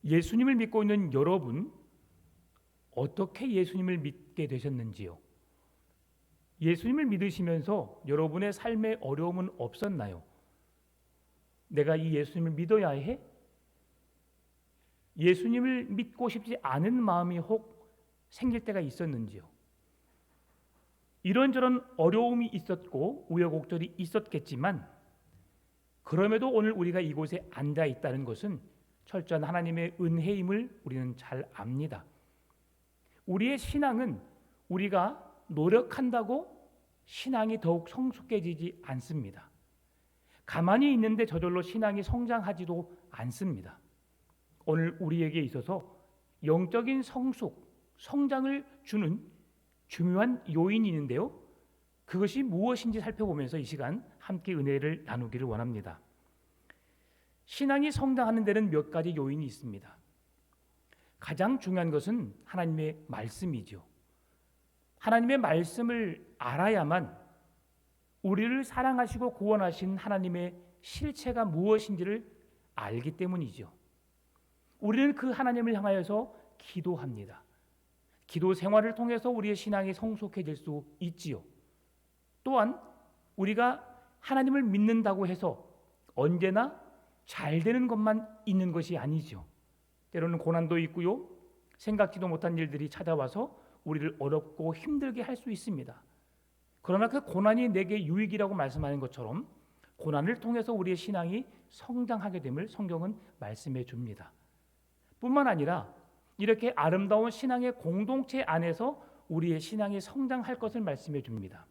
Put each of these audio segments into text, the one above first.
예수님을 믿고 있는 여러분, 어떻게 예수님을 믿게 되셨는지요? 예수님을 믿으시면서 여러분의 삶에 어려움은 없었나요? 내가 이 예수님을 믿어야 해? 예수님을 믿고 싶지 않은 마음이 혹 생길 때가 있었는지요? 이런저런 어려움이 있었고 우여곡절이 있었겠지만, 그럼에도 오늘 우리가 이곳에 앉아 있다는 것은 철저한 하나님의 은혜임을 우리는 잘 압니다. 우리의 신앙은 우리가 노력한다고 신앙이 더욱 성숙해지지 않습니다. 가만히 있는데 저절로 신앙이 성장하지도 않습니다. 오늘 우리에게 있어서 영적인 성장을 주는 중요한 요인이 있는데요, 그것이 무엇인지 살펴보면서 이 시간 함께 은혜를 나누기를 원합니다. 신앙이 성장하는 데는 몇 가지 요인이 있습니다. 가장 중요한 것은 하나님의 말씀이죠. 하나님의 말씀을 알아야만 우리를 사랑하시고 구원하신 하나님의 실체가 무엇인지를 알기 때문이죠. 우리는 그 하나님을 향하여서 기도합니다. 기도 생활을 통해서 우리의 신앙이 성숙해질 수 있지요. 또한 우리가 하나님을 믿는다고 해서 언제나 잘 되는 것만 있는 것이 아니죠. 때로는 고난도 있고요, 생각지도 못한 일들이 찾아와서 우리를 어렵고 힘들게 할 수 있습니다. 그러나 그 고난이 내게 유익이라고 말씀하는 것처럼 고난을 통해서 우리의 신앙이 성장하게 됨을 성경은 말씀해 줍니다. 뿐만 아니라 이렇게 아름다운 신앙의 공동체 안에서 우리의 신앙이 성장할 것을 말씀해 줍니다.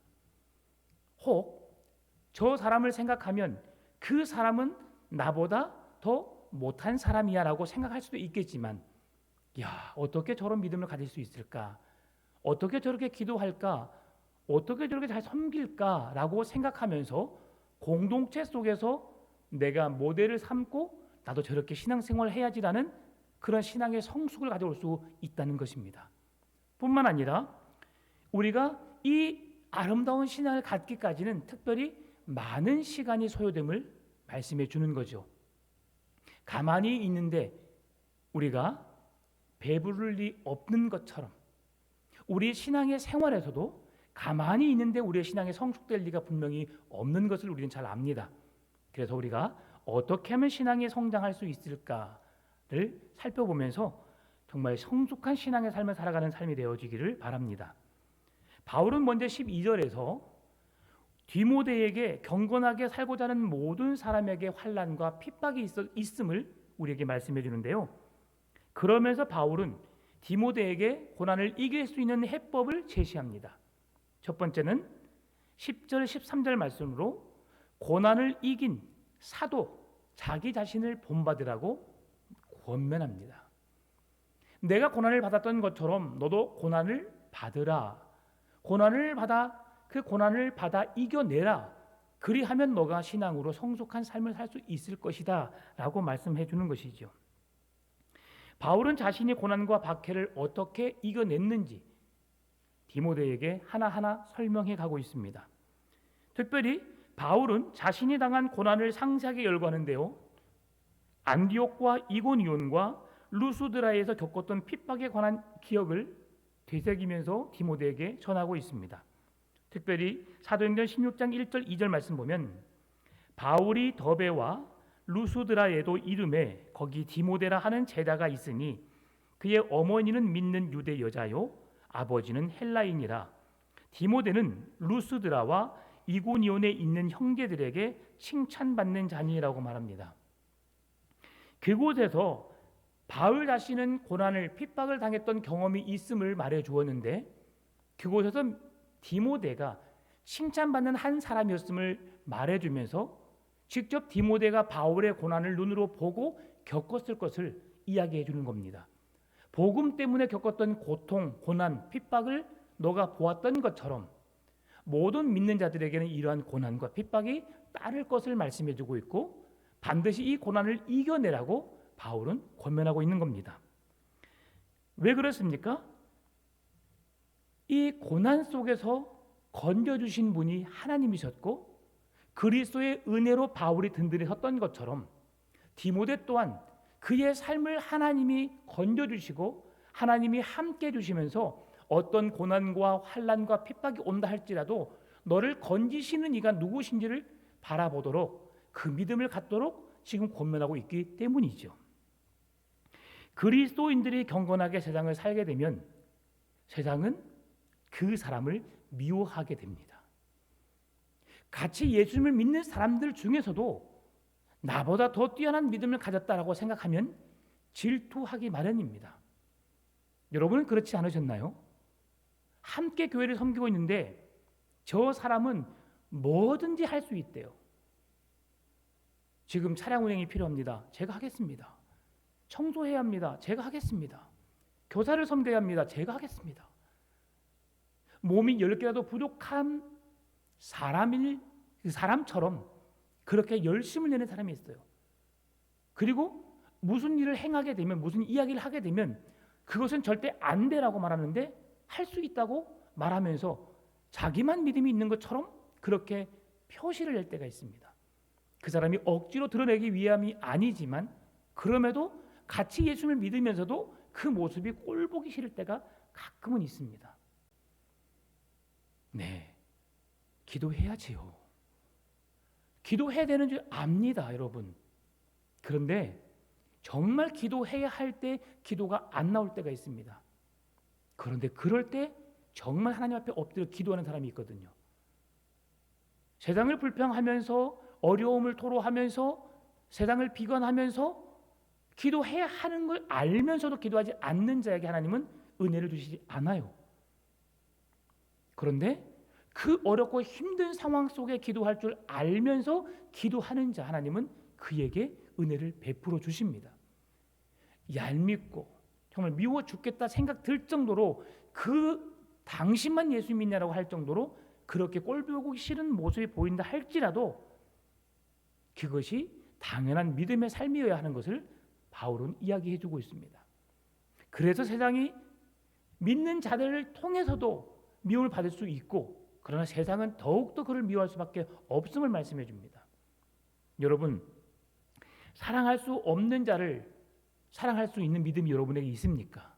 혹 저 사람을 생각하면 그 사람은 나보다 더 못한 사람이야 라고 생각할 수도 있겠지만, 야, 어떻게 저런 믿음을 가질 수 있을까? 어떻게 저렇게 기도할까? 어떻게 저렇게 잘 섬길까? 라고 생각하면서 공동체 속에서 내가 모델을 삼고 나도 저렇게 신앙생활을 해야지라는 그런 신앙의 성숙을 가져올 수 있다는 것입니다. 뿐만 아니라 우리가 이 아름다운 신앙을 갖기까지는 특별히 많은 시간이 소요됨을 말씀해 주는 거죠. 가만히 있는데 우리가 배부를 리 없는 것처럼 우리 신앙의 생활에서도 가만히 있는데 우리의 신앙이 성숙될 리가 분명히 없는 것을 우리는 잘 압니다. 그래서 우리가 어떻게 하면 신앙이 성장할 수 있을까를 살펴보면서 정말 성숙한 신앙의 삶을 살아가는 삶이 되어지기를 바랍니다. 바울은 먼저 12절에서 디모데에게 경건하게 살고자 하는 모든 사람에게 환난과 핍박이 있음을 우리에게 말씀해 주는데요, 그러면서 바울은 디모데에게 고난을 이길 수 있는 해법을 제시합니다. 첫 번째는 10절 13절 말씀으로 고난을 이긴 사도 자기 자신을 본받으라고 권면합니다. 내가 고난을 받았던 것처럼 너도 고난을 받으라. 그 고난을 받아 이겨내라. 그리하면 너가 신앙으로 성숙한 삶을 살 수 있을 것이다 라고 말씀해 주는 것이죠. 바울은 자신이 고난과 박해를 어떻게 이겨냈는지 디모데에게 하나하나 설명해 가고 있습니다. 특별히 바울은 자신이 당한 고난을 상세하게 열거하는데요, 안디옥과 이고니온과 루스드라에서 겪었던 핍박에 관한 기억을 되새기면서 디모데에게 전하고 있습니다. 특별히 사도행전 16장 1절 2절 말씀 보면 바울이 더베와 루스드라에도 이름에 거기 디모데라 하는 제자가 있으니 그의 어머니는 믿는 유대 여자요 아버지는 헬라인이라. 디모데는 루스드라와 이고니온에 있는 형제들에게 칭찬받는 자니라고 말합니다. 그곳에서 바울 자신은 고난을 핍박을 당했던 경험이 있음을 말해 주었는데, 그곳에서 디모데가 칭찬받는 한 사람이었음을 말해주면서 직접 디모데가 바울의 고난을 눈으로 보고 겪었을 것을 이야기해 주는 겁니다. 복음 때문에 겪었던 고통, 고난, 핍박을 너가 보았던 것처럼 모든 믿는 자들에게는 이러한 고난과 핍박이 따를 것을 말씀해 주고 있고, 반드시 이 고난을 이겨내라고 바울은 권면하고 있는 겁니다. 왜 그렇습니까? 이 고난 속에서 건져주신 분이 하나님이셨고 그리스도의 은혜로 바울이 든든히 섰던 것처럼 디모데 또한 그의 삶을 하나님이 건져주시고 하나님이 함께 해주시면서 어떤 고난과 환난과 핍박이 온다 할지라도 너를 건지시는 이가 누구신지를 바라보도록 그 믿음을 갖도록 지금 권면하고 있기 때문이죠. 그리스도인들이 경건하게 세상을 살게 되면 세상은 그 사람을 미워하게 됩니다. 같이 예수님을 믿는 사람들 중에서도 나보다 더 뛰어난 믿음을 가졌다라고 생각하면 질투하기 마련입니다. 여러분은 그렇지 않으셨나요? 함께 교회를 섬기고 있는데 저 사람은 뭐든지 할 수 있대요. 지금 차량 운행이 필요합니다. 제가 하겠습니다. 청소해야 합니다. 제가 하겠습니다. 교사를 섬겨야 합니다. 제가 하겠습니다. 몸이 10개라도 부족한 사람처럼 그렇게 열심을 내는 사람이 있어요. 그리고 무슨 일을 행하게 되면, 무슨 이야기를 하게 되면 그것은 절대 안 되라고 말하는데 할 수 있다고 말하면서 자기만 믿음이 있는 것처럼 그렇게 표시를 낼 때가 있습니다. 그 사람이 억지로 드러내기 위함이 아니지만 그럼에도 같이 예수님을 믿으면서도 그 모습이 꼴보기 싫을 때가 가끔은 있습니다. 네, 기도해야지요. 기도해야 되는 줄 압니다, 여러분. 그런데 정말 기도해야 할 때 기도가 안 나올 때가 있습니다. 그런데 그럴 때 정말 하나님 앞에 엎드려 기도하는 사람이 있거든요. 세상을 불평하면서 어려움을 토로하면서 세상을 비관하면서 기도해야 하는 걸 알면서도 기도하지 않는 자에게 하나님은 은혜를 주시지 않아요. 그런데 그 어렵고 힘든 상황 속에 기도할 줄 알면서 기도하는 자 하나님은 그에게 은혜를 베풀어 주십니다. 얄밉고 정말 미워 죽겠다 생각 들 정도로 그 당신만 예수 믿냐라고 할 정도로 그렇게 꼴보기 싫은 모습이 보인다 할지라도 그것이 당연한 믿음의 삶이어야 하는 것을 바울은 이야기해 주고 있습니다. 그래서 세상이 믿는 자들을 통해서도 미움을 받을 수 있고 그러나 세상은 더욱더 그를 미워할 수밖에 없음을 말씀해 줍니다. 여러분, 사랑할 수 없는 자를 사랑할 수 있는 믿음이 여러분에게 있습니까?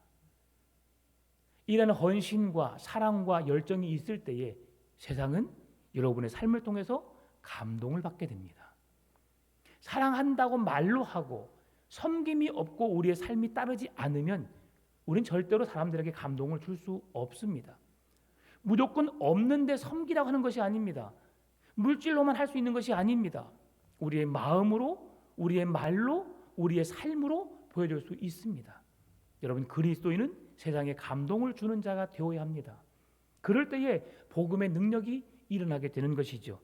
이런 헌신과 사랑과 열정이 있을 때에 세상은 여러분의 삶을 통해서 감동을 받게 됩니다. 사랑한다고 말로 하고 섬김이 없고 우리의 삶이 따르지 않으면 우리는 절대로 사람들에게 감동을 줄 수 없습니다. 무조건 없는데 섬기라고 하는 것이 아닙니다. 물질로만 할 수 있는 것이 아닙니다. 우리의 마음으로, 우리의 말로, 우리의 삶으로 보여줄 수 있습니다. 여러분, 그리스도인은 세상에 감동을 주는 자가 되어야 합니다. 그럴 때에 복음의 능력이 일어나게 되는 것이죠.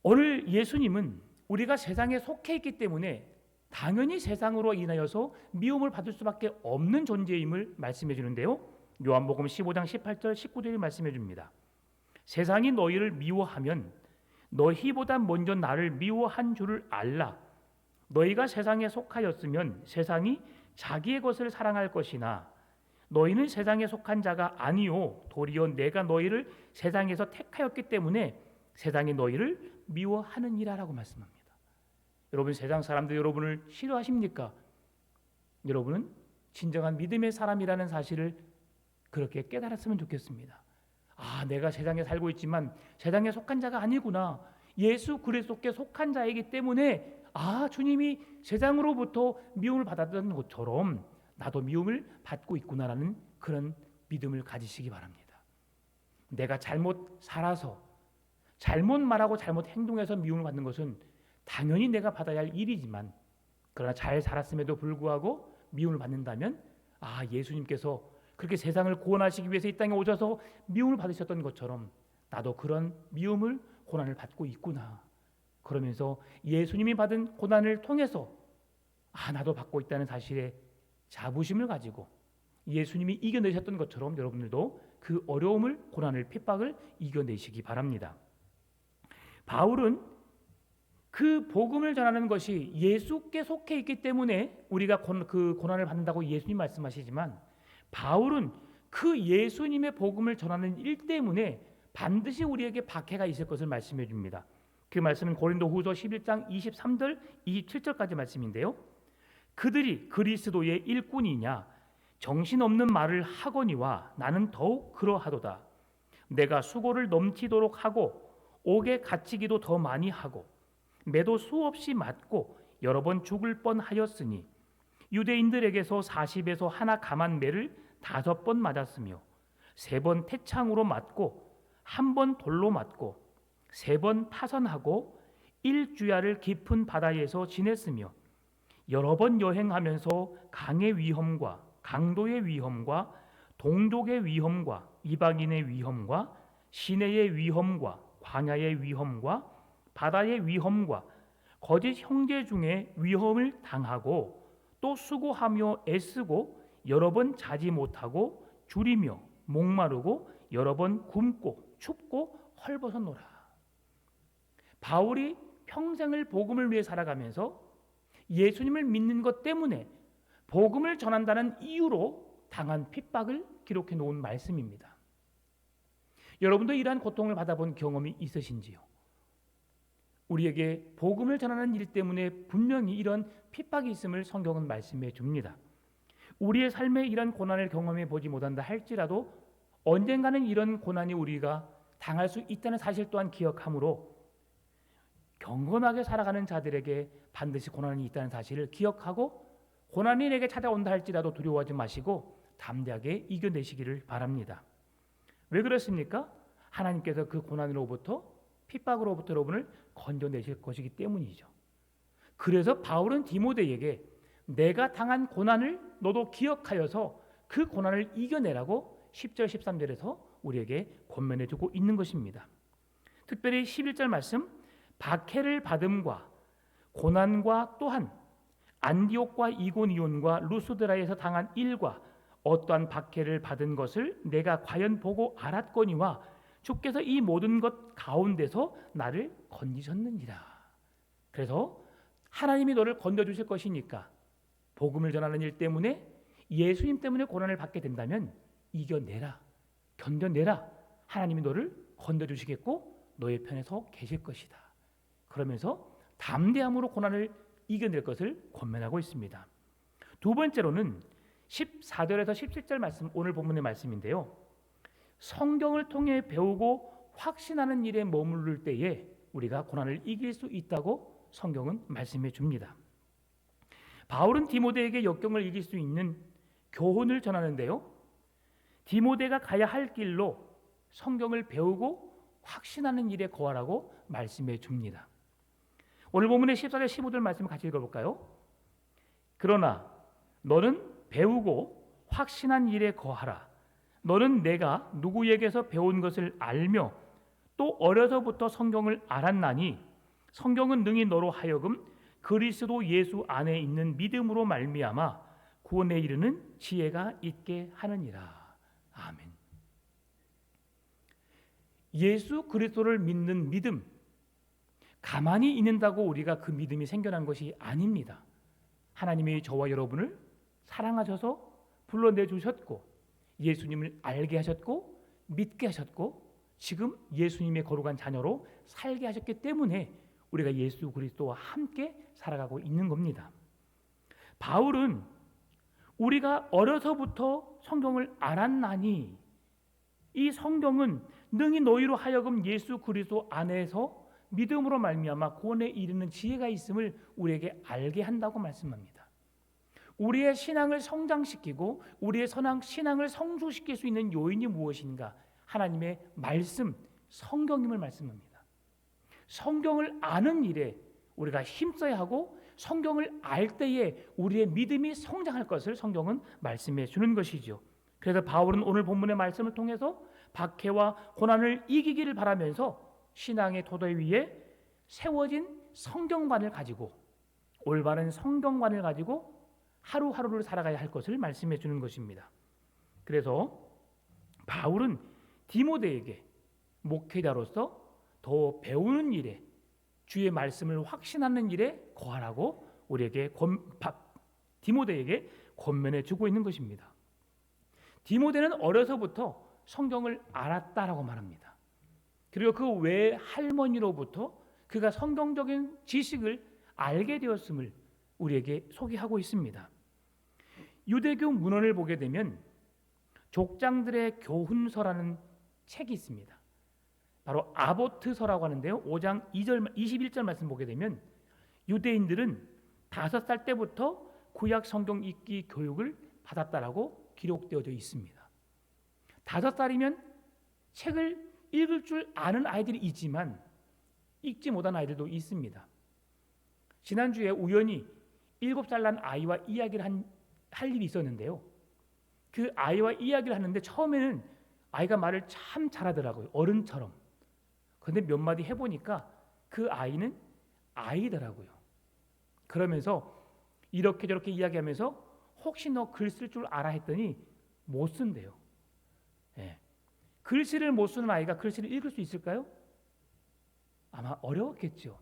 오늘 예수님은 우리가 세상에 속해 있기 때문에 당연히 세상으로 인하여서 미움을 받을 수밖에 없는 존재임을 말씀해 주는데요. 요한복음 15장 18절 19절이 말씀해 줍니다. 세상이 너희를 미워하면 너희보다 먼저 나를 미워한 줄을 알라. 너희가 세상에 속하였으면 세상이 자기의 것을 사랑할 것이나 너희는 세상에 속한 자가 아니요 도리어 내가 너희를 세상에서 택하였기 때문에 세상이 너희를 미워하느니라라고 말씀합니다. 여러분, 세상 사람들이 여러분을 싫어하십니까? 여러분은 진정한 믿음의 사람이라는 사실을 그렇게 깨달았으면 좋겠습니다. 아, 내가 세상에 살고 있지만 세상에 속한 자가 아니구나. 예수 그리스도께 속한 자이기 때문에 아, 주님이 세상으로부터 미움을 받았던 것처럼 나도 미움을 받고 있구나라는 그런 믿음을 가지시기 바랍니다. 내가 잘못 살아서 잘못 말하고 잘못 행동해서 미움을 받는 것은 당연히 내가 받아야 할 일이지만 그러나 잘 살았음에도 불구하고 미움을 받는다면 아, 예수님께서 그렇게 세상을 구원하시기 위해서 이 땅에 오셔서 미움을 받으셨던 것처럼 나도 그런 미움을 고난을 받고 있구나. 그러면서 예수님이 받은 고난을 통해서 아, 나도 받고 있다는 사실에 자부심을 가지고 예수님이 이겨내셨던 것처럼 여러분들도 그 어려움을, 고난을, 핍박을 이겨내시기 바랍니다. 바울은 그 복음을 전하는 것이 예수께 속해 있기 때문에 우리가 그 고난을 받는다고 예수님 말씀하시지만 바울은 그 예수님의 복음을 전하는 일 때문에 반드시 우리에게 박해가 있을 것을 말씀해 줍니다. 그 말씀은 고린도후서 11장 23절 27절까지 말씀인데요. 그들이 그리스도의 일꾼이냐? 정신없는 말을 하거니와 나는 더욱 그러하도다. 내가 수고를 넘치도록 하고 옥에 갇히기도 더 많이 하고 매도 수없이 맞고 여러 번 죽을 뻔하였으니 유대인들에게서 40에서 하나 감한 매를 5번 맞았으며 3번 태창으로 맞고 1번 돌로 맞고 3번 파선하고 1주야를 깊은 바다에서 지냈으며 여러 번 여행하면서 강의 위험과 강도의 위험과 동족의 위험과 이방인의 위험과 시내의 위험과 광야의 위험과 바다의 위험과 거짓 형제 중에 위험을 당하고 또 수고하며 애쓰고 여러 번 자지 못하고 줄이며 목마르고 여러 번 굶고 춥고 헐벗어노라. 바울이 평생을 복음을 위해 살아가면서 예수님을 믿는 것 때문에 복음을 전한다는 이유로 당한 핍박을 기록해 놓은 말씀입니다. 여러분도 이러한 고통을 받아본 경험이 있으신지요? 우리에게 복음을 전하는 일 때문에 분명히 이런 핍박이 있음을 성경은 말씀해 줍니다. 우리의 삶에 이런 고난을 경험해 보지 못한다 할지라도 언젠가는 이런 고난이 우리가 당할 수 있다는 사실 또한 기억하므로 경건하게 살아가는 자들에게 반드시 고난이 있다는 사실을 기억하고 고난이 내게 찾아온다 할지라도 두려워하지 마시고 담대하게 이겨내시기를 바랍니다. 왜 그렇습니까? 하나님께서 그 고난으로부터 핍박으로부터 여러분을 건져내실 것이기 때문이죠. 그래서 바울은 디모데에게 내가 당한 고난을 너도 기억하여서 그 고난을 이겨내라고 10절 13절에서 우리에게 권면해주고 있는 것입니다. 특별히 11절 말씀 박해를 받음과 고난과 또한 안디옥과 이고니온과 루스드라에서 당한 일과 어떠한 박해를 받은 것을 내가 과연 보고 알았거니와 주께서 이 모든 것 가운데서 나를 건지셨느니라. 그래서 하나님이 너를 건져주실 것이니까 복음을 전하는 일 때문에 예수님 때문에 고난을 받게 된다면 이겨내라, 견뎌내라. 하나님이 너를 건져주시겠고 너의 편에 서 계실 것이다. 그러면서 담대함으로 고난을 이겨낼 것을 권면하고 있습니다. 두 번째로는 14절에서 17절 말씀, 오늘 본문의 말씀인데요. 성경을 통해 배우고 확신하는 일에 머무를 때에 우리가 고난을 이길 수 있다고 성경은 말씀해 줍니다. 바울은 디모데에게 역경을 이길 수 있는 교훈을 전하는데요. 디모데가 가야 할 길로 성경을 배우고 확신하는 일에 거하라고 말씀해 줍니다. 오늘 본문의 14절 15절 말씀을 같이 읽어볼까요? 그러나 너는 배우고 확신한 일에 거하라. 너는 내가 누구에게서 배운 것을 알며 또 어려서부터 성경을 알았나니 성경은 능히 너로 하여금 그리스도 예수 안에 있는 믿음으로 말미암아 구원에 이르는 지혜가 있게 하느니라. 아멘. 예수 그리스도를 믿는 믿음, 가만히 있는다고 우리가 그 믿음이 생겨난 것이 아닙니다. 하나님이 저와 여러분을 사랑하셔서 불러내주셨고 예수님을 알게 하셨고 믿게 하셨고 지금 예수님의 거룩한 자녀로 살게 하셨기 때문에 우리가 예수 그리스도와 함께 살아가고 있는 겁니다. 바울은 우리가 어려서부터 성경을 알았나니 이 성경은 능히 너희로 하여금 예수 그리스도 안에서 믿음으로 말미암아 구원에 이르는 지혜가 있음을 우리에게 알게 한다고 말씀합니다. 우리의 신앙을 성장시키고 우리의 신앙을 성숙시킬 수 있는 요인이 무엇인가? 하나님의 말씀, 성경임을 말씀합니다. 성경을 아는 일에 우리가 힘써야 하고 성경을 알 때에 우리의 믿음이 성장할 것을 성경은 말씀해 주는 것이죠. 그래서 바울은 오늘 본문의 말씀을 통해서 박해와 고난을 이기기를 바라면서 신앙의 토대 위에 세워진 성경관을 가지고 올바른 성경관을 가지고 하루하루를 살아가야 할 것을 말씀해 주는 것입니다. 그래서 바울은 디모데에게 목회자로서 더 배우는 일에 주의 말씀을 확신하는 일에 거하라고 우리에게 디모데에게 권면해 주고 있는 것입니다. 디모데는 어려서부터 성경을 알았다라고 말합니다. 그리고 그 외할머니로부터 그가 성경적인 지식을 알게 되었음을 우리에게 소개하고 있습니다. 유대교 문헌을 보게 되면 족장들의 교훈서라는 책이 있습니다. 바로 아보트서라고 하는데요. 5장 2절 21절 말씀 보게 되면 유대인들은 5살 때부터 구약 성경 읽기 교육을 받았다라고 기록되어져 있습니다. 5살이면 책을 읽을 줄 아는 아이들이 있지만 읽지 못한 아이들도 있습니다. 지난주에 우연히 7살 난 아이와 이야기를 할 일이 있었는데요. 그 아이와 이야기를 하는데 처음에는 아이가 말을 참 잘하더라고요. 어른처럼. 그런데 몇 마디 해보니까 그 아이는 아이더라고요. 그러면서 이렇게 저렇게 이야기하면서 혹시 너 글 쓸 줄 알아 했더니 못 쓴대요. 예. 글씨를 못 쓰는 아이가 글씨를 읽을 수 있을까요? 아마 어려웠겠죠.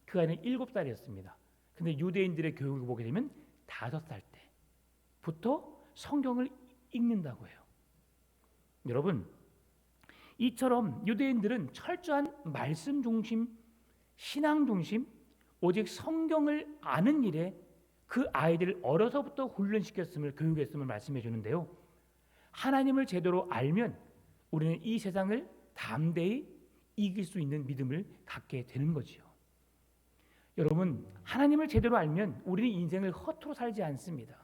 그 아이는 7살이었습니다. 근데 유대인들의 교육을 보게 되면 5살 때부터 성경을 읽는다고 해요. 여러분, 이처럼 유대인들은 철저한 말씀 중심, 신앙 중심, 오직 성경을 아는 일에 그 아이들을 어려서부터 훈련시켰음을, 교육했음을 말씀해 주는데요. 하나님을 제대로 알면 우리는 이 세상을 담대히 이길 수 있는 믿음을 갖게 되는 거지요. 여러분, 하나님을 제대로 알면 우리는 인생을 허투루 살지 않습니다.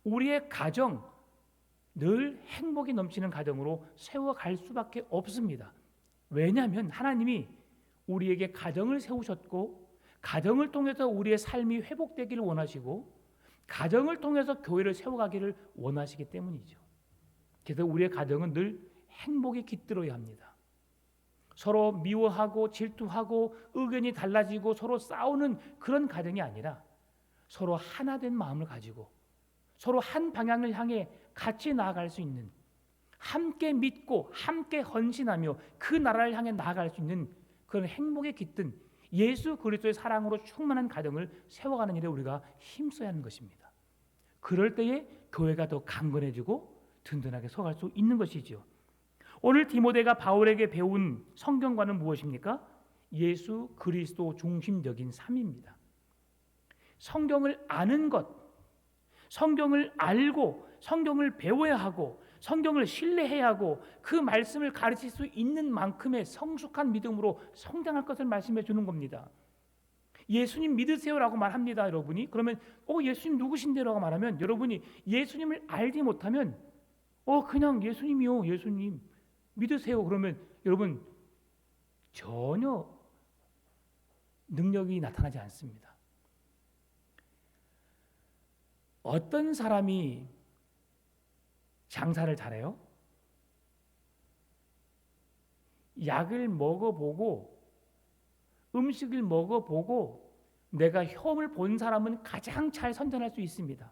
우리의 가정 늘 행복이 넘치는 가정으로 세워갈 수밖에 없습니다. 왜냐하면 하나님이 우리에게 가정을 세우셨고 가정을 통해서 우리의 삶이 회복되기를 원하시고 가정을 통해서 교회를 세워가기를 원하시기 때문이죠. 그래서 우리의 가정은 늘 행복이 깃들어야 합니다. 서로 미워하고 질투하고 의견이 달라지고 서로 싸우는 그런 가정이 아니라 서로 하나 된 마음을 가지고 서로 한 방향을 향해 같이 나아갈 수 있는, 함께 믿고 함께 헌신하며 그 나라를 향해 나아갈 수 있는 그런 행복에 깃든 예수 그리스도의 사랑으로 충만한 가정을 세워가는 일에 우리가 힘써야 하는 것입니다. 그럴 때에 교회가 더 강건해지고 든든하게 서갈 수 있는 것이지요. 오늘 디모데가 바울에게 배운 성경과는 무엇입니까? 예수 그리스도 중심적인 삶입니다. 성경을 아는 것, 성경을 알고 성경을 배워야 하고 성경을 신뢰해야 하고 그 말씀을 가르칠 수 있는 만큼의 성숙한 믿음으로 성장할 것을 말씀해 주는 겁니다. 예수님 믿으세요라고 말합니다, 여러분이. 그러면 예수님 누구신데라고 말하면 여러분이 예수님을 알지 못하면 그냥 예수님이요, 예수님 믿으세요. 그러면 여러분 전혀 능력이 나타나지 않습니다. 어떤 사람이 장사를 잘해요? 약을 먹어보고 음식을 먹어보고 내가 혐을 본 사람은 가장 잘 선전할 수 있습니다.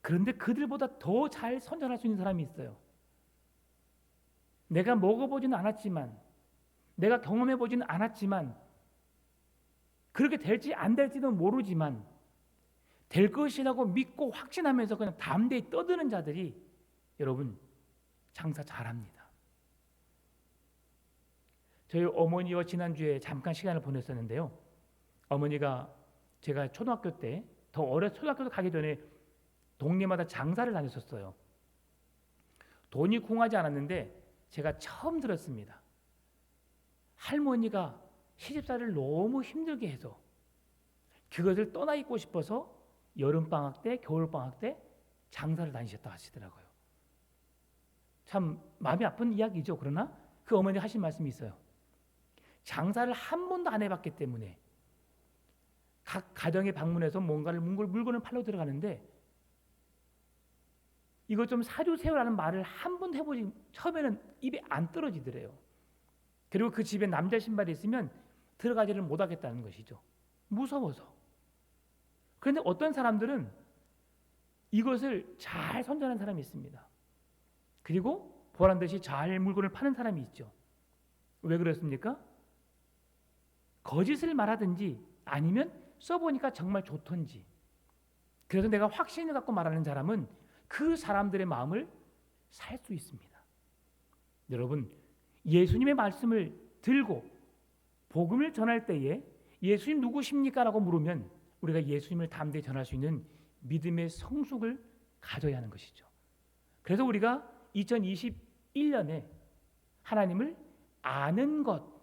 그런데 그들보다 더 잘 선전할 수 있는 사람이 있어요. 내가 먹어보지는 않았지만 내가 경험해보지는 않았지만 그렇게 될지 안 될지는 모르지만 될 것이라고 믿고 확신하면서 그냥 담대히 떠드는 자들이 여러분 장사 잘합니다. 저희 어머니와 지난주에 잠깐 시간을 보냈었는데요. 어머니가 제가 초등학교 때 더 초등학교 가기 전에 동네마다 장사를 다녔었어요. 돈이 궁하지 않았는데 제가 처음 들었습니다. 할머니가 시집살이를 너무 힘들게 해서 그것을 떠나 있고 싶어서 여름방학 때 겨울방학 때 장사를 다니셨다 하시더라고요. 참 마음이 아픈 이야기죠. 그러나 그 어머니 하신 말씀이 있어요. 장사를 한 번도 안 해봤기 때문에 각 가정에 방문해서 뭔가를 물건을 팔러 들어가는데 이거 좀 사주세요라는 말을 한 번도 해보지 처음에는 입에 안 떨어지더래요. 그리고 그 집에 남자 신발이 있으면 들어가지를 못하겠다는 것이죠. 무서워서. 그런데 어떤 사람들은 이것을 잘 선전하는 사람이 있습니다. 그리고 보란듯이 잘 물건을 파는 사람이 있죠. 왜 그렇습니까? 거짓을 말하든지 아니면 써보니까 정말 좋던지. 그래서 내가 확신을 갖고 말하는 사람은 그 사람들의 마음을 살 수 있습니다. 여러분, 예수님의 말씀을 들고 복음을 전할 때에 예수님 누구십니까? 라고 물으면 우리가 예수님을 담대히 전할 수 있는 믿음의 성숙을 가져야 하는 것이죠. 그래서 우리가 2021년에 하나님을 아는 것,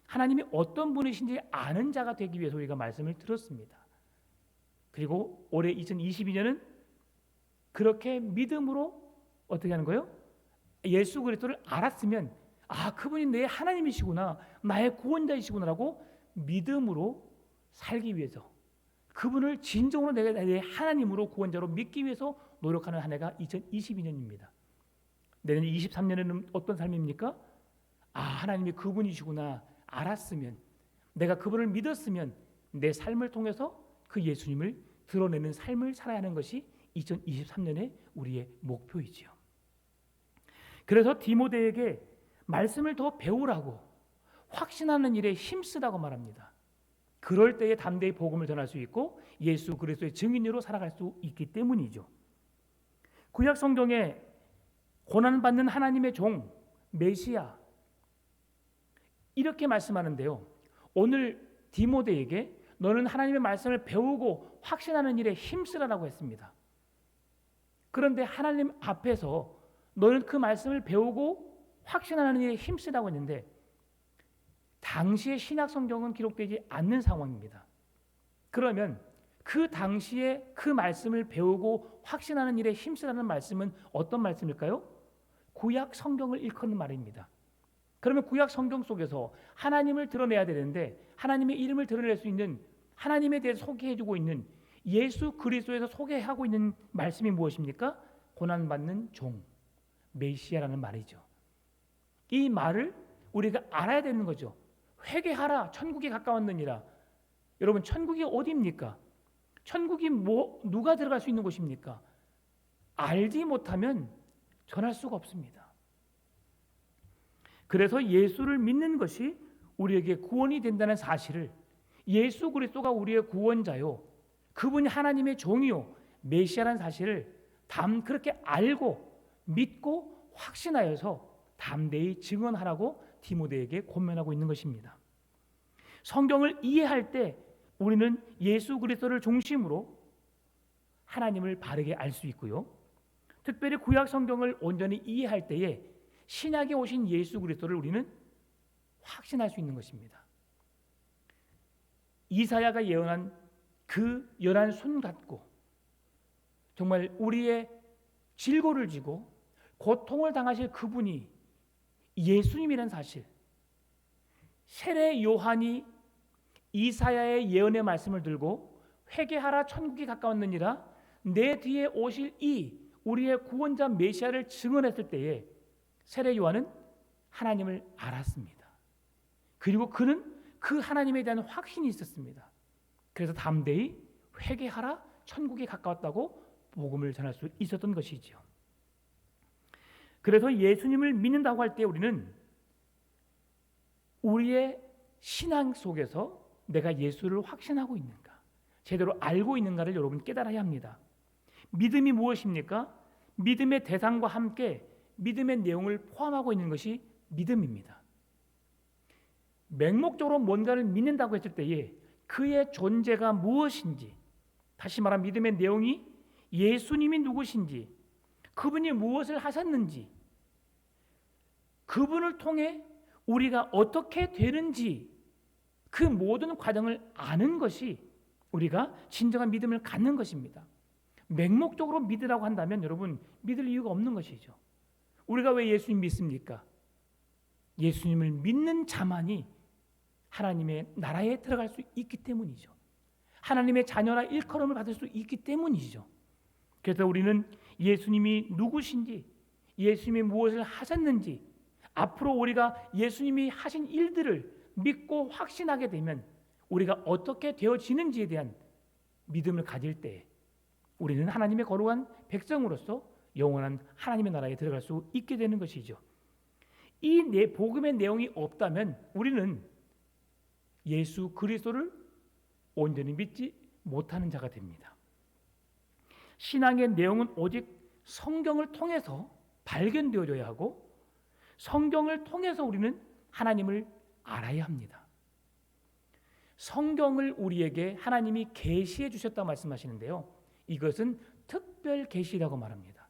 하나님이 어떤 분이신지 아는 자가 되기 위해서 우리가 말씀을 들었습니다. 그리고 올해 2022년은 그렇게 믿음으로 어떻게 하는 거예요? 예수 그리스도를 알았으면 그분이 내 하나님이시구나, 나의 구원자이시구나라고 믿음으로 살기 위해서, 그분을 진정으로 내가 내 하나님으로 구원자로 믿기 위해서 노력하는 한 해가 2022년입니다. 내년 23년에는 어떤 삶입니까? 하나님이 그분이시구나 알았으면, 내가 그분을 믿었으면 내 삶을 통해서 그 예수님을 드러내는 삶을 살아야 하는 것이 2023년의 우리의 목표이지요. 그래서 디모데에게 말씀을 더 배우라고, 확신하는 일에 힘쓰라고 말합니다. 그럴 때에 담대히 복음을 전할 수 있고 예수 그리스도의 증인으로 살아갈 수 있기 때문이죠. 구약 성경에 고난받는 하나님의 종 메시아 이렇게 말씀하는데요. 오늘 디모데에게 너는 하나님의 말씀을 배우고 확신하는 일에 힘쓰라라고 했습니다. 그런데 하나님 앞에서 너는 그 말씀을 배우고 확신하는 일에 힘쓰라고 했는데 당시의 신약 성경은 기록되지 않는 상황입니다. 그러면 그 당시에 그 말씀을 배우고 확신하는 일에 힘쓰라는 말씀은 어떤 말씀일까요? 구약 성경을 일컫는 말입니다. 그러면 구약 성경 속에서 하나님을 드러내야 되는데 하나님의 이름을 드러낼 수 있는, 하나님에 대해서 소개해주고 있는 예수 그리스도에서 소개하고 있는 말씀이 무엇입니까? 고난받는 종 메시아라는 말이죠. 이 말을 우리가 알아야 되는 거죠. 회개하라, 천국이 가까웠느니라. 여러분, 천국이 어디입니까? 천국이 누가 들어갈 수 있는 곳입니까? 알지 못하면 전할 수가 없습니다. 그래서 예수를 믿는 것이 우리에게 구원이 된다는 사실을, 예수 그리스도가 우리의 구원자요, 그분이 하나님의 종이요 메시아라는 사실을 그렇게 알고 믿고 확신하여서 담대히 증언하라고 디모데에게 권면하고 있는 것입니다. 성경을 이해할 때 우리는 예수 그리스도를 중심으로 하나님을 바르게 알 수 있고요, 특별히 구약 성경을 온전히 이해할 때에 신약에 오신 예수 그리스도를 우리는 확신할 수 있는 것입니다. 이사야가 예언한 그 연한 순 같고 정말 우리의 질고를 지고 고통을 당하실 그분이 예수님이라는 사실, 세례 요한이 이사야의 예언의 말씀을 들고 회개하라 천국이 가까웠느니라, 내 뒤에 오실 이 우리의 구원자 메시아를 증언했을 때에 세례 요한은 하나님을 알았습니다. 그리고 그는 그 하나님에 대한 확신이 있었습니다. 그래서 담대히 회개하라 천국이 가까웠다고 복음을 전할 수 있었던 것이지요. 그래서 예수님을 믿는다고 할 때 우리는 우리의 신앙 속에서 내가 예수를 확신하고 있는가, 제대로 알고 있는가를 여러분 깨달아야 합니다. 믿음이 무엇입니까? 믿음의 대상과 함께 믿음의 내용을 포함하고 있는 것이 믿음입니다. 맹목적으로 뭔가를 믿는다고 했을 때에 그의 존재가 무엇인지, 다시 말하면 믿음의 내용이 예수님이 누구신지, 그분이 무엇을 하셨는지, 그분을 통해 우리가 어떻게 되는지, 그 모든 과정을 아는 것이 우리가 진정한 믿음을 갖는 것입니다. 맹목적으로 믿으라고 한다면 여러분 믿을 이유가 없는 것이죠. 우리가 왜 예수님 믿습니까? 예수님을 믿는 자만이 하나님의 나라에 들어갈 수 있기 때문이죠. 하나님의 자녀라 일컬음을 받을 수 있기 때문이죠. 그래서 우리는 예수님이 누구신지, 예수님이 무엇을 하셨는지, 앞으로 우리가 예수님이 하신 일들을 믿고 확신하게 되면 우리가 어떻게 되어지는지에 대한 믿음을 가질 때 우리는 하나님의 거룩한 백성으로서 영원한 하나님의 나라에 들어갈 수 있게 되는 것이죠. 이 복음의 내용이 없다면 우리는 예수 그리스도를 온전히 믿지 못하는 자가 됩니다. 신앙의 내용은 오직 성경을 통해서 발견되어져야 하고 성경을 통해서 우리는 하나님을 알아야 합니다. 성경을 우리에게 하나님이 계시해 주셨다고 말씀하시는데요. 이것은 특별 계시라고 말합니다.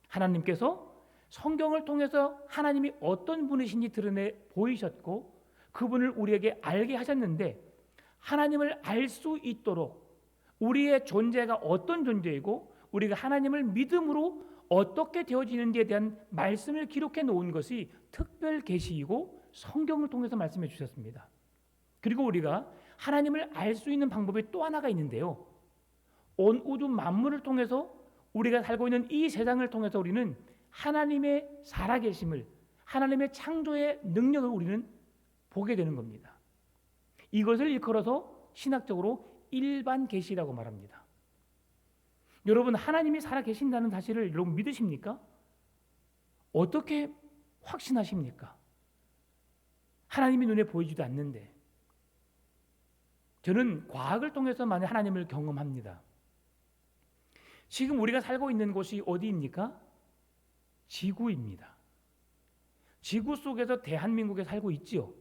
하나님께서 성경을 통해서 하나님이 어떤 분이신지 드러내 보이셨고 그분을 우리에게 알게 하셨는데 하나님을 알 수 있도록 우리의 존재가 어떤 존재이고 우리가 하나님을 믿음으로 어떻게 되어지는지에 대한 말씀을 기록해 놓은 것이 특별 계시이고 성경을 통해서 말씀해 주셨습니다. 그리고 우리가 하나님을 알 수 있는 방법이 또 하나가 있는데요. 온 우주 만물을 통해서 우리가 살고 있는 이 세상을 통해서 우리는 하나님의 살아계심을, 하나님의 창조의 능력을 우리는 보게 되는 겁니다. 이것을 일컬어서 신학적으로 일반 계시라고 말합니다. 여러분, 하나님이 살아계신다는 사실을 여러분 믿으십니까? 어떻게 확신하십니까? 하나님이 눈에 보이지도 않는데. 저는 과학을 통해서만 하나님을 경험합니다. 지금 우리가 살고 있는 곳이 어디입니까? 지구입니다. 지구 속에서 대한민국에 살고 있지요.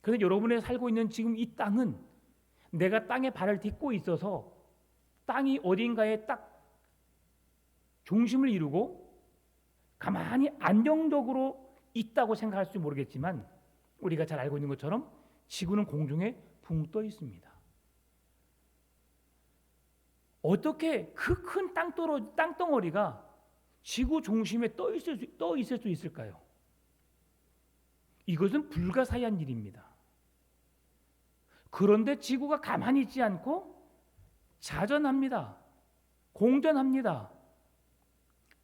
그런데 여러분이 살고 있는 지금 이 땅은 내가 땅에 발을 딛고 있어서 땅이 어딘가에 딱 중심을 이루고 가만히 안정적으로 있다고 생각할지 모르겠지만 우리가 잘 알고 있는 것처럼 지구는 공중에 붕 떠 있습니다. 어떻게 그 큰 땅덩어리가 지구 중심에 떠 있을 수 있을까요? 이것은 불가사의한 일입니다. 그런데 지구가 가만히 있지 않고 자전합니다. 공전합니다.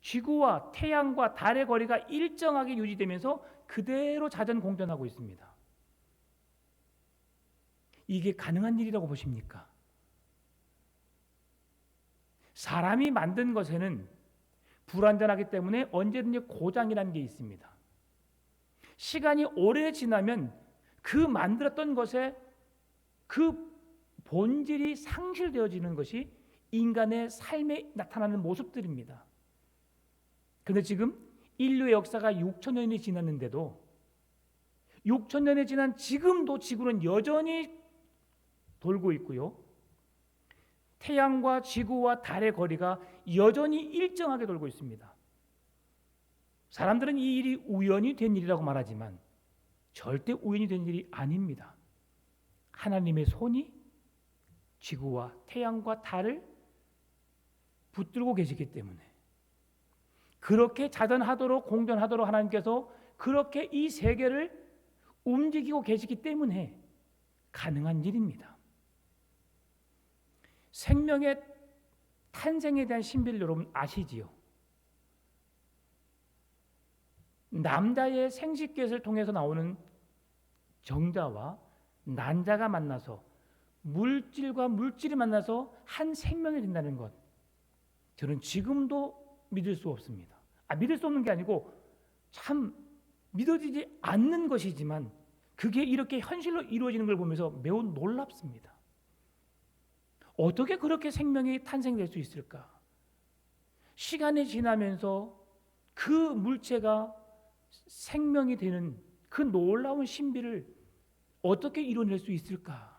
지구와 태양과 달의 거리가 일정하게 유지되면서 그대로 자전 공전하고 있습니다. 이게 가능한 일이라고 보십니까? 사람이 만든 것에는 불완전하기 때문에 언제든지 고장이라는 게 있습니다. 시간이 오래 지나면 그 만들었던 것에 그 본질이 상실되어지는 것이 인간의 삶에 나타나는 모습들입니다. 그런데 지금 인류의 역사가 6,000년이 지났는데도 6,000년이 지난 지금도 지구는 여전히 돌고 있고요. 태양과 지구와 달의 거리가 여전히 일정하게 돌고 있습니다. 사람들은 이 일이 우연히 된 일이라고 말하지만 절대 우연히 된 일이 아닙니다. 하나님의 손이 지구와 태양과 달을 붙들고 계시기 때문에 그렇게 자전하도록 공전하도록 하나님께서 그렇게 이 세계를 움직이고 계시기 때문에 가능한 일입니다. 생명의 탄생에 대한 신비를 여러분 아시지요? 남자의 생식기를 통해서 나오는 정자와 난자가 만나서 물질과 물질이 만나서 한 생명이 된다는 것, 저는 지금도 믿을 수 없습니다. 믿을 수 없는 게 아니고 참 믿어지지 않는 것이지만 그게 이렇게 현실로 이루어지는 걸 보면서 매우 놀랍습니다. 어떻게 그렇게 생명이 탄생될 수 있을까? 시간이 지나면서 그 물체가 생명이 되는 그 놀라운 신비를 어떻게 이뤄낼 수 있을까?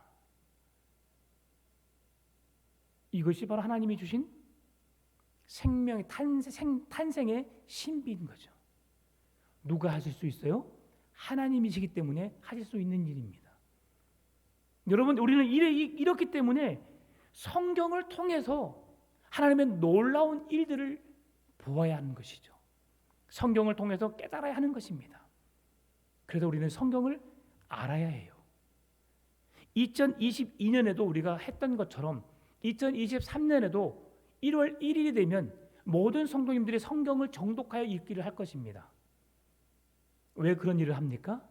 이것이 바로 하나님이 주신 생명의 탄생의 신비인 거죠. 누가 하실 수 있어요? 하나님이시기 때문에 하실 수 있는 일입니다. 여러분, 우리는 이렇기 때문에 성경을 통해서 하나님의 놀라운 일들을 보아야 하는 것이죠. 성경을 통해서 깨달아야 하는 것입니다. 그래서 우리는 성경을 알아야 해요. 2022년에도 우리가 했던 것처럼 2023년에도 1월 1일이 되면 모든 성도님들이 성경을 정독하여 읽기를 할 것입니다. 왜 그런 일을 합니까?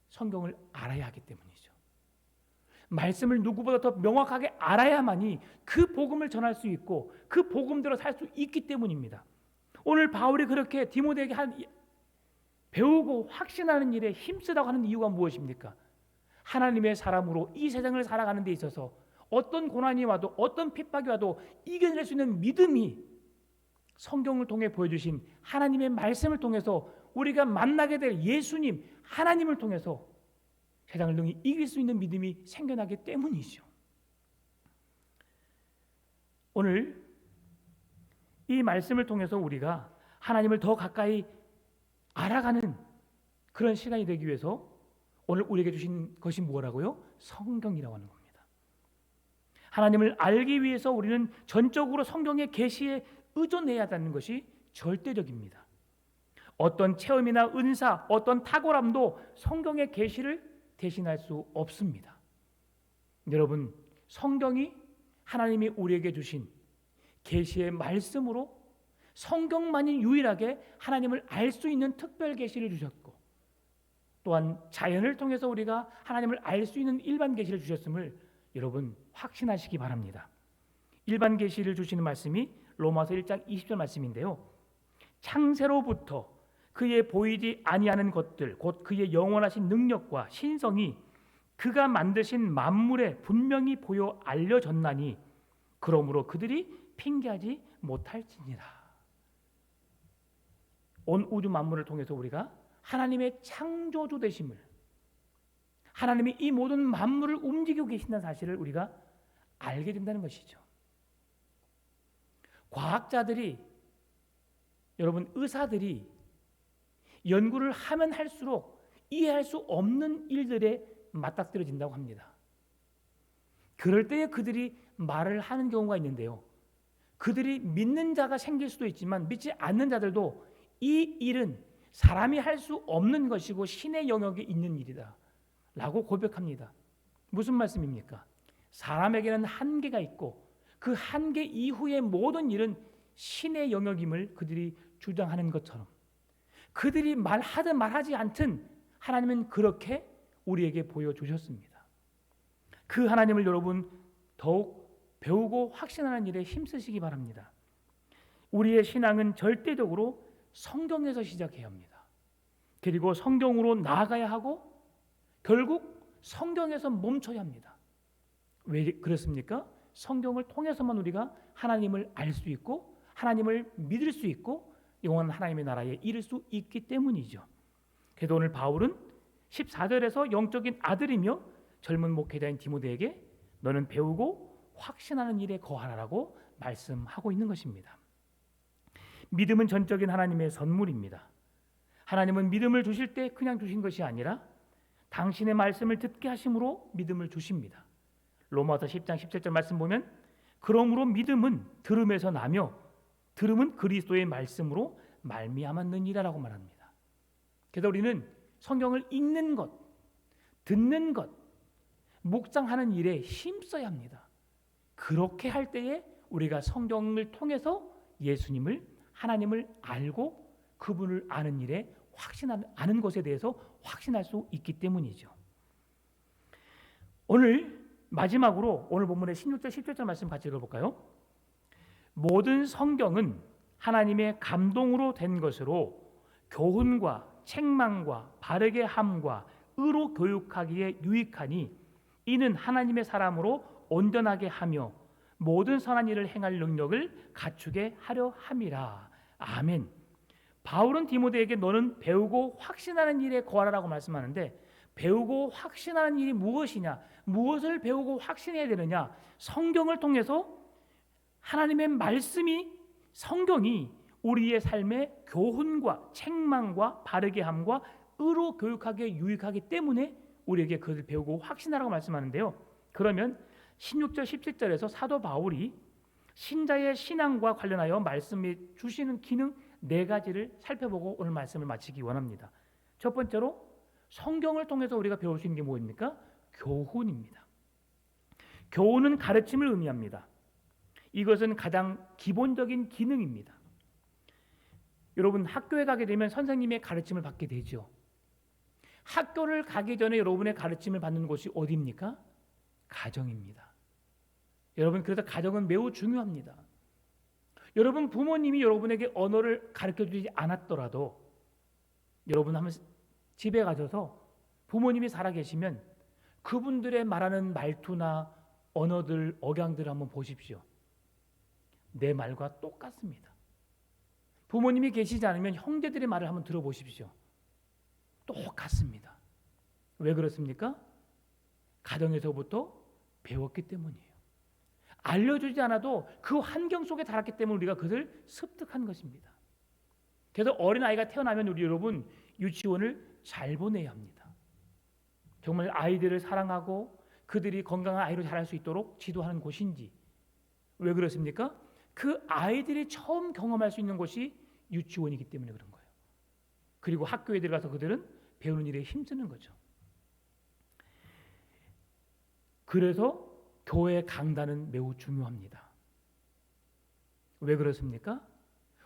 성경을 알아야 하기 때문이죠. 말씀을 누구보다 더 명확하게 알아야만이 그 복음을 전할 수 있고 그 복음대로 살 수 있기 때문입니다. 오늘 바울이 그렇게 디모데에게 배우고 확신하는 일에 힘쓰라고 하는 이유가 무엇입니까? 하나님의 사람으로 이 세상을 살아가는 데 있어서 어떤 고난이 와도 어떤 핍박이 와도 이겨낼 수 있는 믿음이 성경을 통해 보여주신 하나님의 말씀을 통해서 우리가 만나게 될 예수님, 하나님을 통해서 세상을 능히 이길 수 있는 믿음이 생겨나기 때문이죠. 오늘 이 말씀을 통해서 우리가 하나님을 더 가까이 알아가는 그런 시간이 되기 위해서 오늘 우리에게 주신 것이 뭐라고요? 성경이라고 하는 겁니다. 하나님을 알기 위해서 우리는 전적으로 성경의 계시에 의존해야 한다는 것이 절대적입니다. 어떤 체험이나 은사, 어떤 탁월함도 성경의 계시를 대신할 수 없습니다. 여러분, 성경이 하나님이 우리에게 주신 계시의 말씀으로 성경만이 유일하게 하나님을 알 수 있는 특별 계시를 주셨고, 또한 자연을 통해서 우리가 하나님을 알 수 있는 일반 계시를 주셨음을 여러분 확신하시기 바랍니다. 일반 계시를 주시는 말씀이 로마서 1장 20절 말씀인데요. 창세로부터 그의 보이지 아니하는 것들 곧 그의 영원하신 능력과 신성이 그가 만드신 만물에 분명히 보여 알려졌나니 그러므로 그들이 핑계하지 못할지니라. 온 우주 만물을 통해서 우리가 하나님의 창조주 되심을, 하나님이 이 모든 만물을 움직이고 계신다는 사실을 우리가 알게 된다는 것이죠. 과학자들이, 여러분 의사들이 연구를 하면 할수록 이해할 수 없는 일들에 맞닥뜨려진다고 합니다. 그럴 때에 그들이 말을 하는 경우가 있는데요. 그들이 믿는 자가 생길 수도 있지만 믿지 않는 자들도 이 일은 사람이 할 수 없는 것이고 신의 영역에 있는 일이다 라고 고백합니다. 무슨 말씀입니까? 사람에게는 한계가 있고 그 한계 이후의 모든 일은 신의 영역임을 그들이 주장하는 것처럼, 그들이 말하든 말하지 않든 하나님은 그렇게 우리에게 보여주셨습니다. 그 하나님을 여러분 더욱 배우고 확신하는 일에 힘쓰시기 바랍니다. 우리의 신앙은 절대적으로 성경에서 시작해야 합니다. 그리고 성경으로 나아가야 하고 결국 성경에서 멈춰야 합니다. 왜 그렇습니까? 성경을 통해서만 우리가 하나님을 알 수 있고 하나님을 믿을 수 있고 영원한 하나님의 나라에 이를 수 있기 때문이죠. 그래서 오늘 바울은 14절에서 영적인 아들이며 젊은 목회자인 디모데에게 너는 배우고 확신하는 일에 거하라라고 말씀하고 있는 것입니다. 믿음은 전적인 하나님의 선물입니다. 하나님은 믿음을 주실 때 그냥 주신 것이 아니라 당신의 말씀을 듣게 하심으로 믿음을 주십니다. 로마서 10장 17절 말씀 보면 그러므로 믿음은 들음에서 나며 들음은 그리스도의 말씀으로 말미암았느니라라고 말합니다. 그래서 우리는 성경을 읽는 것, 듣는 것, 묵상하는 일에 힘써야 합니다. 그렇게 할 때에 우리가 성경을 통해서 예수님을, 하나님을 알고 그분을 아는 일에 아는 것에 대해서 확신할 수 있기 때문이죠. 오늘 마지막으로 오늘 본문의 16절 17절 말씀 같이 읽어볼까요? 모든 성경은 하나님의 감동으로 된 것으로 교훈과 책망과 바르게 함과 의로 교육하기에 유익하니 이는 하나님의 사람으로 온전하게 하며 모든 선한 일을 행할 능력을 갖추게 하려 함이라. 아멘. 바울은 디모데에게 너는 배우고 확신하는 일에 거하라고 말씀하는데, 배우고 확신하는 일이 무엇이냐? 무엇을 배우고 확신해야 되느냐? 성경을 통해서 하나님의 말씀이, 성경이 우리의 삶의 교훈과 책망과 바르게 함과 의로 교육하기에 유익하기 때문에 우리에게 그것을 배우고 확신하라고 말씀하는데요. 그러면 16절 17절에서 사도 바울이 신자의 신앙과 관련하여 말씀이 주시는 기능 4가지를 살펴보고 오늘 말씀을 마치기 원합니다. 첫 번째로 성경을 통해서 우리가 배울 수 있는 게 뭐입니까? 교훈입니다. 교훈은 가르침을 의미합니다. 이것은 가장 기본적인 기능입니다. 여러분 학교에 가게 되면 선생님의 가르침을 받게 되죠. 학교를 가기 전에 여러분의 가르침을 받는 곳이 어디입니까? 가정입니다. 여러분 그래서 가정은 매우 중요합니다. 여러분 부모님이 여러분에게 언어를 가르쳐주지 않았더라도 여러분 한번 집에 가셔서 부모님이 살아계시면 그분들의 말하는 말투나 언어들, 억양들을 한번 보십시오. 내 말과 똑같습니다. 부모님이 계시지 않으면 형제들의 말을 한번 들어보십시오. 똑같습니다. 왜 그렇습니까? 가정에서부터 배웠기 때문이에요. 알려주지 않아도 그 환경 속에 자랐기 때문에 우리가 그것을 습득한 것입니다. 그래서 어린아이가 태어나면 우리 여러분 유치원을 잘 보내야 합니다. 정말 아이들을 사랑하고 그들이 건강한 아이로 자랄 수 있도록 지도하는 곳인지. 왜 그렇습니까? 그 아이들이 처음 경험할 수 있는 곳이 유치원이기 때문에 그런 거예요. 그리고 학교에 들어가서 그들은 배우는 일에 힘쓰는 거죠. 그래서 교회 강단은 매우 중요합니다. 왜 그렇습니까?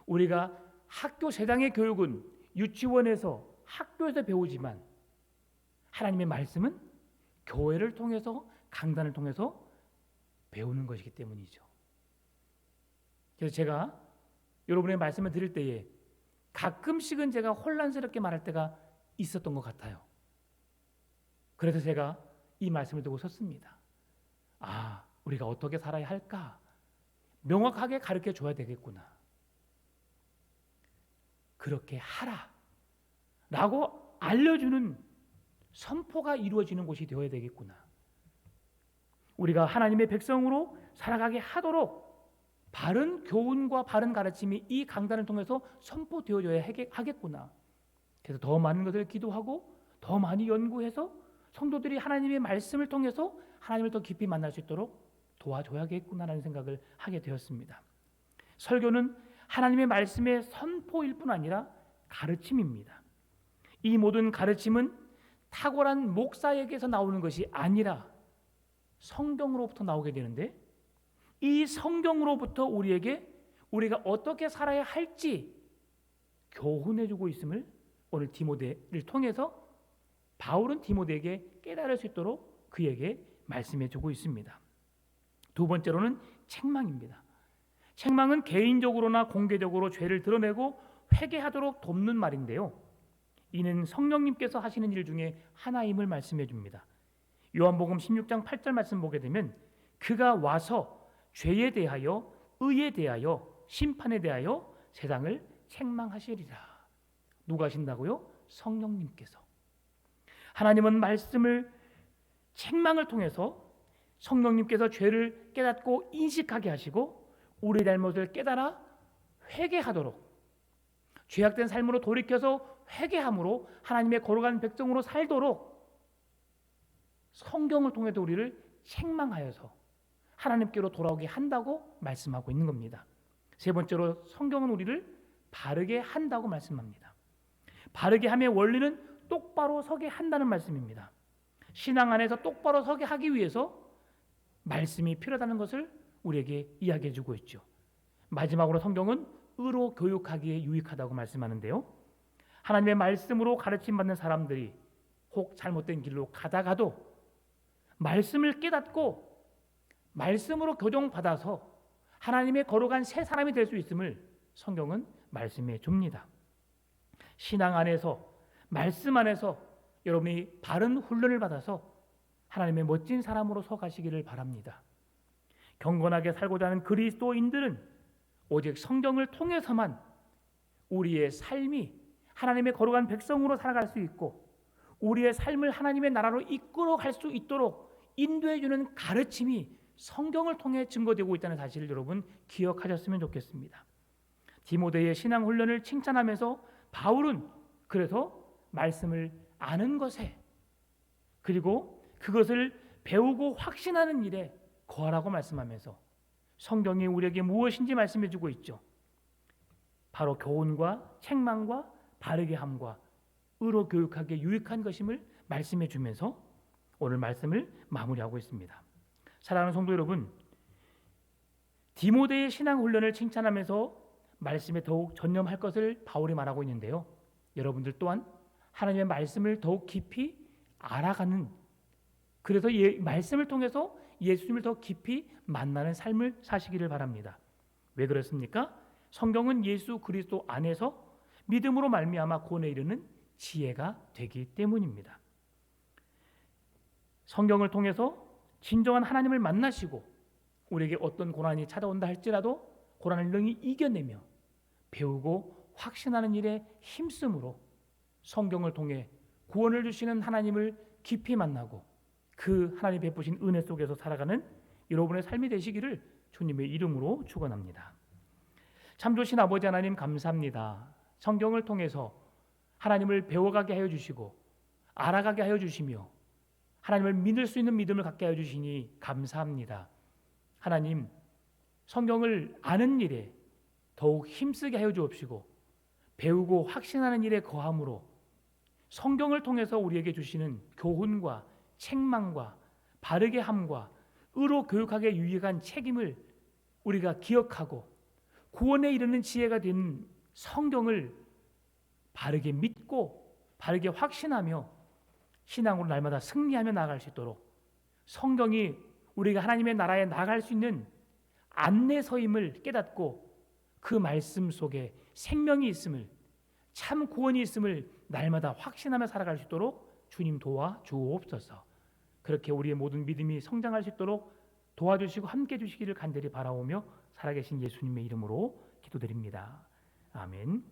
우리가 학교 세상의 교육은 유치원에서 학교에서 배우지만 하나님의 말씀은 교회를 통해서 강단을 통해서 배우는 것이기 때문이죠. 그래서 제가 여러분의 말씀을 드릴 때에 가끔씩은 제가 혼란스럽게 말할 때가 있었던 것 같아요. 그래서 제가 이 말씀을 두고 섰습니다. 우리가 어떻게 살아야 할까? 명확하게 가르쳐 줘야 되겠구나. 그렇게 하라 라고 알려주는 선포가 이루어지는 곳이 되어야 되겠구나. 우리가 하나님의 백성으로 살아가게 하도록 바른 교훈과 바른 가르침이 이 강단을 통해서 선포되어져야 하겠구나. 그래서 더 많은 것을 기도하고 더 많이 연구해서 성도들이 하나님의 말씀을 통해서 하나님을 더 깊이 만날 수 있도록 도와줘야겠구나라는 생각을 하게 되었습니다. 설교는 하나님의 말씀의 선포일 뿐 아니라 가르침입니다. 이 모든 가르침은 탁월한 목사에게서 나오는 것이 아니라 성경으로부터 나오게 되는데, 이 성경으로부터 우리가 어떻게 살아야 할지 교훈해주고 있음을 오늘 디모데를 통해서 바울은 디모데에게 깨달을 수 있도록 그에게 말씀해주고 있습니다. 두 번째로는 책망입니다. 책망은 개인적으로나 공개적으로 죄를 드러내고 회개하도록 돕는 말인데요, 이는 성령님께서 하시는 일 중에 하나임을 말씀해 줍니다. 요한복음 16장 8절 말씀 보게 되면 그가 와서 죄에 대하여 의에 대하여 심판에 대하여 세상을 책망하시리라. 누가 하신다고요? 성령님께서. 하나님은 말씀을 책망을 통해서 성령님께서 죄를 깨닫고 인식하게 하시고 우리의 잘못을 깨달아 회개하도록, 죄악된 삶으로 돌이켜서 회개함으로 하나님의 거룩한 백성으로 살도록 성경을 통해서 우리를 책망하여서 하나님께로 돌아오게 한다고 말씀하고 있는 겁니다. 세 번째로 성경은 우리를 바르게 한다고 말씀합니다. 바르게 함의 원리는 똑바로 서게 한다는 말씀입니다. 신앙 안에서 똑바로 서게 하기 위해서 말씀이 필요하다는 것을 우리에게 이야기해 주고 있죠. 마지막으로 성경은 의로 교육하기에 유익하다고 말씀하는데요, 하나님의 말씀으로 가르침받는 사람들이 혹 잘못된 길로 가다가도 말씀을 깨닫고 말씀으로 교정받아서 하나님의 거룩한 새 사람이 될 수 있음을 성경은 말씀해 줍니다. 신앙 안에서, 말씀 안에서 여러분이 바른 훈련을 받아서 하나님의 멋진 사람으로 서가시기를 바랍니다. 경건하게 살고자 하는 그리스도인들은 오직 성경을 통해서만 우리의 삶이 하나님의 거룩한 백성으로 살아갈 수 있고 우리의 삶을 하나님의 나라로 이끌어갈 수 있도록 인도해주는 가르침이 성경을 통해 증거되고 있다는 사실을 여러분 기억하셨으면 좋겠습니다. 디모데의 신앙 훈련을 칭찬하면서 바울은 그래서 말씀을 아는 것에, 그리고 그것을 배우고 확신하는 일에 거하라고 말씀하면서 성경이 우리에게 무엇인지 말씀해주고 있죠. 바로 교훈과 책망과 바르게 함과 의로 교육하기에 유익한 것임을 말씀해주면서 오늘 말씀을 마무리하고 있습니다. 사랑하는 성도 여러분, 디모데의 신앙 훈련을 칭찬하면서 말씀에 더욱 전념할 것을 바울이 말하고 있는데요, 여러분들 또한 하나님의 말씀을 더욱 깊이 알아가는, 그래서 말씀을 통해서 예수님을 더 깊이 만나는 삶을 사시기를 바랍니다. 왜 그렇습니까? 성경은 예수 그리스도 안에서 믿음으로 말미암아 구원에 이르는 지혜가 되기 때문입니다. 성경을 통해서 진정한 하나님을 만나시고 우리에게 어떤 고난이 찾아온다 할지라도 고난을 능히 이겨내며 배우고 확신하는 일에 힘쓰므로 성경을 통해 구원을 주시는 하나님을 깊이 만나고 그 하나님 베푸신 은혜 속에서 살아가는 여러분의 삶이 되시기를 주님의 이름으로 축원합니다. 참 좋으신 아버지 하나님 감사합니다. 성경을 통해서 하나님을 배워가게 하여 주시고 알아가게 하여 주시며 하나님을 믿을 수 있는 믿음을 갖게 하여 주시니 감사합니다. 하나님, 성경을 아는 일에 더욱 힘쓰게 하여 주옵시고 배우고 확신하는 일에 거함으로 성경을 통해서 우리에게 주시는 교훈과 책망과 바르게 함과 의로 교육하게 유익한 책임을 우리가 기억하고 구원에 이르는 지혜가 된 성경을 바르게 믿고 바르게 확신하며 신앙으로 날마다 승리하며 나아갈 수 있도록 성경이 우리가 하나님의 나라에 나아갈 수 있는 안내서임을 깨닫고 그 말씀 속에 생명이 있음을 참 구원이 있음을 날마다 확신하며 살아갈 수 있도록 주님 도와 주옵소서. 그렇게 우리의 모든 믿음이 성장할 수 있도록 도와주시고 함께 해주시기를 간절히 바라오며 살아계신 예수님의 이름으로 기도드립니다. 아멘.